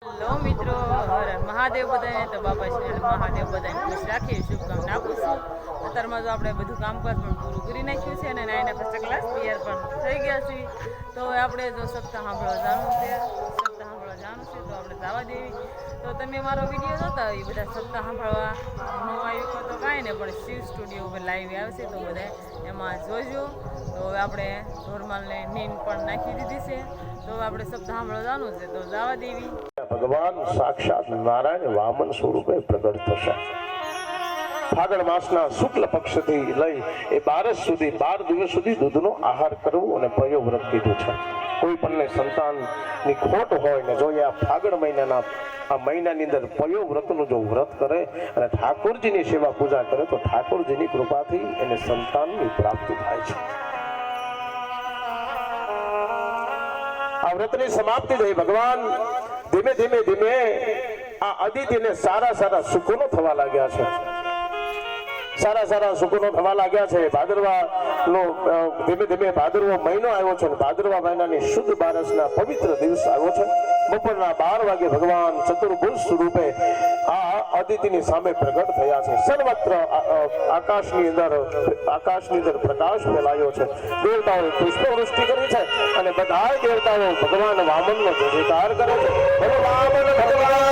Hello મિત્રો, હર મહાદેવ બધાને. તો બાપા શ્રી મહાદેવ બધાને ખુશ રાખીએ, શુભકામના આપું છું. અત્યારમાં તો આપણે બધું કામકાજ પણ પૂરું કરી નાખ્યું છે અને નાઈના ફર્સ્ટ ક્લાસ તૈયાર પણ થઈ ગયા છે. તો હવે આપણે જો સપ્તાહ સાંભળવા જવાનું છે, તો આપણે જવા દેવી. તો તમે મારો વિડીયો જોતા હોય, બધા સપ્તાહ સાંભળવા ન આવ્યું તો કાંઈ નહીં, પણ શિવ સ્ટુડિયો ઉપર લાઈવ આવશે તો બધા એમાં જોજો. તો હવે આપણે ધોરમાલને નીંદ પણ નાખી દીધી છે. તો આપણે સપ્તાહ સાંભળવા જવાનું છે, તો જવા દેવી. ભગવાન સાક્ષાત નારાયણ વામન સ્વરૂપે પ્રગટ થશે. ફાગણ માસના શુક્લ પક્ષથી લઈ એ 12 સુધી 12 દિવસ સુધી દૂધનો આહાર કરવો અને પયો વ્રત કીધું છે. કોઈ પણ સંતાનની ખોટ હોય ને જો એ આ ફાગણ મહિનાના આ મહિનાની અંદર પયો વ્રતનું જો વ્રત કરે અને ઠાકોરજીની સેવા પૂજા કરે તો ઠાકોરજીની કૃપાથી એને સંતાનની પ્રાપ્તિ થાય છે. આ વ્રતની સમાપ્તિ થઈ. ભગવાન ધીમે ધીમે ધીમે આ અદિતિને સારા સુકોનો થવા લાગ્યા છે. સારા સુકોનો થવા લાગ્યા છે. ભાદરવા નો ધીમે ધીમે ભાદરવો મહિનો આવ્યો છે. ભાદરવા મહિનાની શુદ્ધ બારસના પવિત્ર દિવસ આવ્યો છે. બપોરના 12 વાગે ભગવાન ચતુર્ભુજ સ્વરૂપે આ અદિતિની સામે પ્રગટ થયા છે. સર્વત્ર આકાશની અંદર પ્રકાશ ફેલાયો છે. દેવતાઓએ પુષ્પવૃષ્ટિ કરી છે અને બધા દેવતાઓ ભગવાન વામનનો જયકાર કરે છે. વામન ભગવાન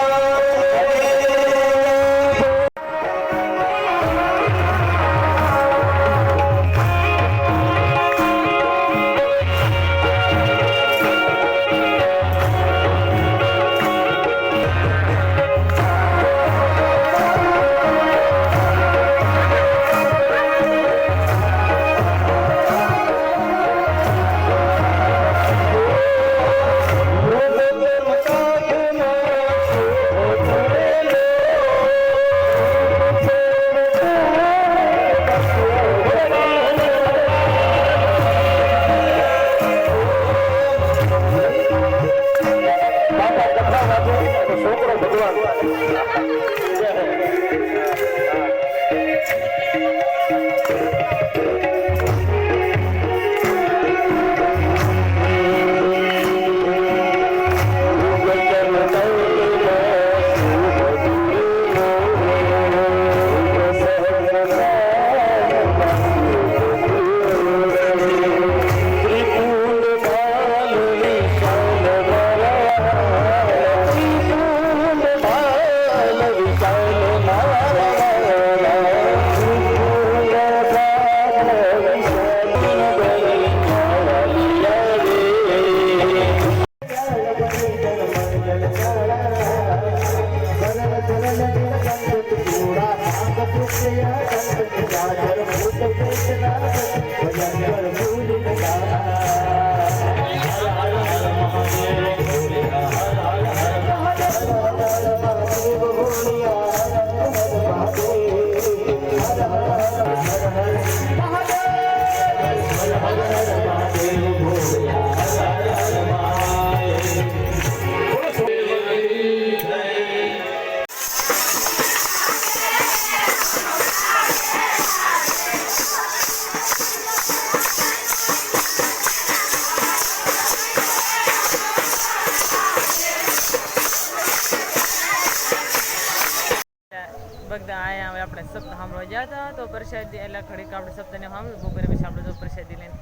બધા અહીંયા આપણે સપ્તાહ સાંભળવા ગયા હતા. તો પ્રસાદી એટલે ઘડીક આપણે સપ્તાહને સાંભળ્યું. બપોરે પછી આપણે તો પ્રસાદી લઈને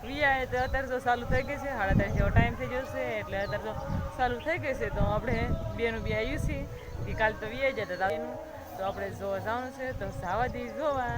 વીઆઈએ તો અત્યારે તો ચાલુ થઈ ગઈ છે. 3:30 જેવો ટાઈમ થઈ ગયો છે, એટલે અત્યારે તો ચાલુ થઈ ગઈ છે. તો આપણે બેનું બી આવ્યું છે કે કાલ તો વીઆઈ જતા એનું, તો આપણે જોવા જવાનું છે. તો સાવાદી જોવા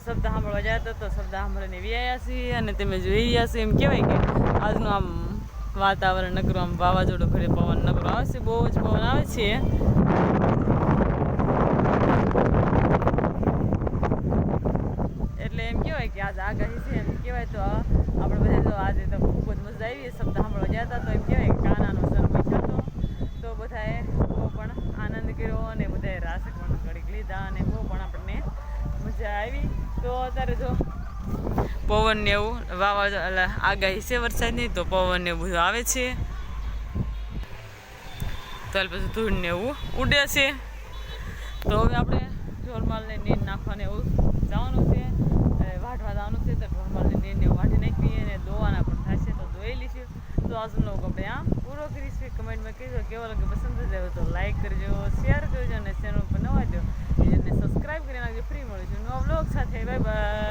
શબ્દ સાંભળવા જતા તો શબ્દ સાંભળીને વ્યાયા છીએ અને તમે જોઈ રહ્યા છો એમ કહેવાય કે આજનું આમ વાતાવરણ નકરું આમ વાવાઝોડું ઘરે પવન નકરું આવે છે, બહુ જ પવન આવે છે. એટલે એમ કહેવાય કે આજે આગાહી છે એમ કહેવાય તો આપણે બધા જો આજે તો ખૂબ જ મજા આવી શબ્દ સાંભળવા જતા તો એમ કહેવાય કે કાનાનો સરપંચ હતો તો બધાએ બહુ પણ આનંદ કર્યો અને બધાએ રાસ પણ ઘડીક લીધા અને બહુ પણ આપણને મજા આવી. તો અત્યારે જો પવન ને એવું વાવાઝોડા આગાહી છે વરસાદની તો પવન ને બધું આવે છે, ત્યાર પછી ધૂળ ને એવું ઉડે છે. તો હવે આપણે ઢોરમાલને નીર નાખવાને એવું જવાનું છે, વાઢવા જવાનું છે. તો ઢોરમાલને નીરને વાઢી નાખીએ અને દોવાના પણ થશે તો દોઈ લઈશું. તો આજનો લોક આપણે આ પૂરો કરીશું. કમેન્ટમાં કહેજો કેવો લાગે, પસંદ જ આવ્યો તો લાઈક કરજો, શેર કરજો અને ચેનલ પર નવા જો સબસ્ક્રાઈબ કરી નાખજો. ફ્રી મળીશું નવા બ્લોગ સાથે. Bye bye.